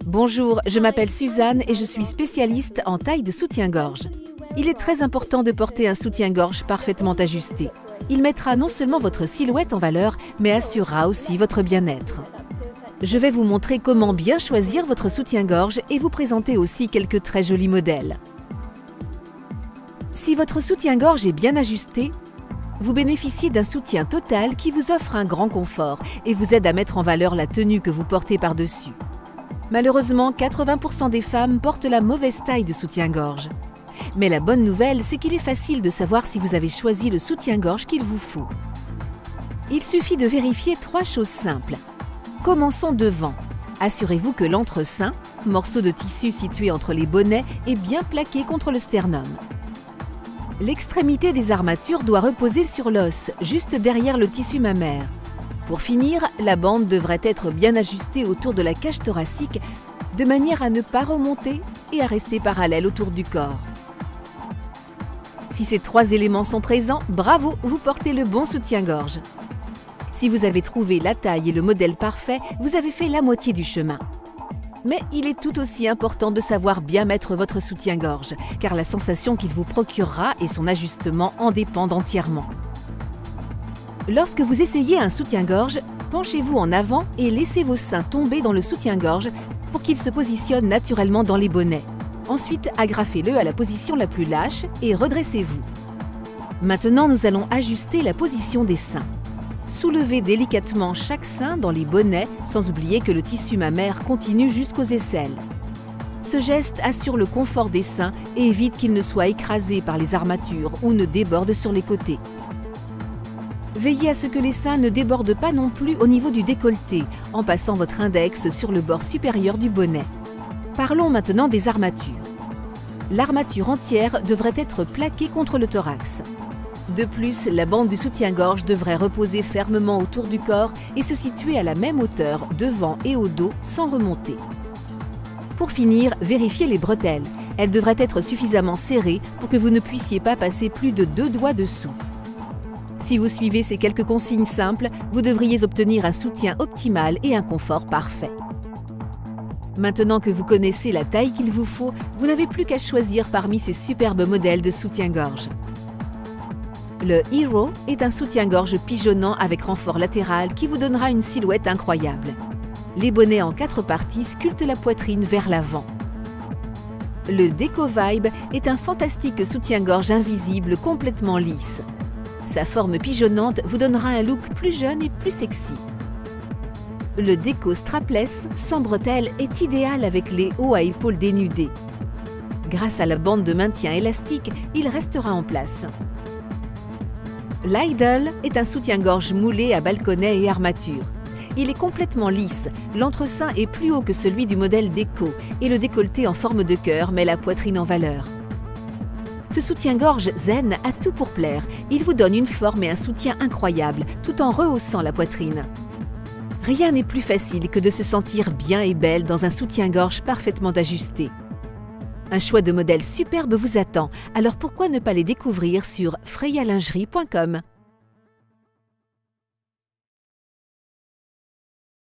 Bonjour, je m'appelle Suzanne et je suis spécialiste en taille de soutien-gorge. Il est très important de porter un soutien-gorge parfaitement ajusté. Il mettra non seulement votre silhouette en valeur, mais assurera aussi votre bien-être. Je vais vous montrer comment bien choisir votre soutien-gorge et vous présenter aussi quelques très jolis modèles. Si votre soutien-gorge est bien ajusté, vous bénéficiez d'un soutien total qui vous offre un grand confort et vous aide à mettre en valeur la tenue que vous portez par-dessus. Malheureusement, 80% des femmes portent la mauvaise taille de soutien-gorge. Mais la bonne nouvelle, c'est qu'il est facile de savoir si vous avez choisi le soutien-gorge qu'il vous faut. Il suffit de vérifier 3 choses simples. Commençons devant. Assurez-vous que l'entresein, morceau de tissu situé entre les bonnets, est bien plaqué contre le sternum. L'extrémité des armatures doit reposer sur l'os, juste derrière le tissu mammaire. Pour finir, la bande devrait être bien ajustée autour de la cage thoracique, de manière à ne pas remonter et à rester parallèle autour du corps. Si ces 3 éléments sont présents, bravo, vous portez le bon soutien-gorge. Si vous avez trouvé la taille et le modèle parfait, vous avez fait la moitié du chemin. Mais il est tout aussi important de savoir bien mettre votre soutien-gorge, car la sensation qu'il vous procurera et son ajustement en dépendent entièrement. Lorsque vous essayez un soutien-gorge, penchez-vous en avant et laissez vos seins tomber dans le soutien-gorge pour qu'il se positionne naturellement dans les bonnets. Ensuite, agrafez-le à la position la plus lâche et redressez-vous. Maintenant, nous allons ajuster la position des seins. Soulevez délicatement chaque sein dans les bonnets, sans oublier que le tissu mammaire continue jusqu'aux aisselles. Ce geste assure le confort des seins et évite qu'ils ne soient écrasés par les armatures ou ne débordent sur les côtés. Veillez à ce que les seins ne débordent pas non plus au niveau du décolleté, en passant votre index sur le bord supérieur du bonnet. Parlons maintenant des armatures. L'armature entière devrait être plaquée contre le thorax. De plus, la bande du soutien-gorge devrait reposer fermement autour du corps et se situer à la même hauteur devant et au dos sans remonter. Pour finir, vérifiez les bretelles. Elles devraient être suffisamment serrées pour que vous ne puissiez pas passer plus de 2 doigts dessous. Si vous suivez ces quelques consignes simples, vous devriez obtenir un soutien optimal et un confort parfait. Maintenant que vous connaissez la taille qu'il vous faut, vous n'avez plus qu'à choisir parmi ces superbes modèles de soutien-gorge. Le Hero est un soutien-gorge pigeonnant avec renfort latéral qui vous donnera une silhouette incroyable. Les bonnets en 4 parties sculptent la poitrine vers l'avant. Le Deco Vibe est un fantastique soutien-gorge invisible complètement lisse. Sa forme pigeonnante vous donnera un look plus jeune et plus sexy. Le Deco Strapless sans bretelles est idéal avec les hauts à épaules dénudés. Grâce à la bande de maintien élastique, il restera en place. L'Idol est un soutien-gorge moulé à balconnet et armature. Il est complètement lisse, l'entresein est plus haut que celui du modèle Deco et le décolleté en forme de cœur met la poitrine en valeur. Ce soutien-gorge zen a tout pour plaire. Il vous donne une forme et un soutien incroyables, tout en rehaussant la poitrine. Rien n'est plus facile que de se sentir bien et belle dans un soutien-gorge parfaitement ajusté. Un choix de modèles superbes vous attend, alors pourquoi ne pas les découvrir sur freyalingerie.com.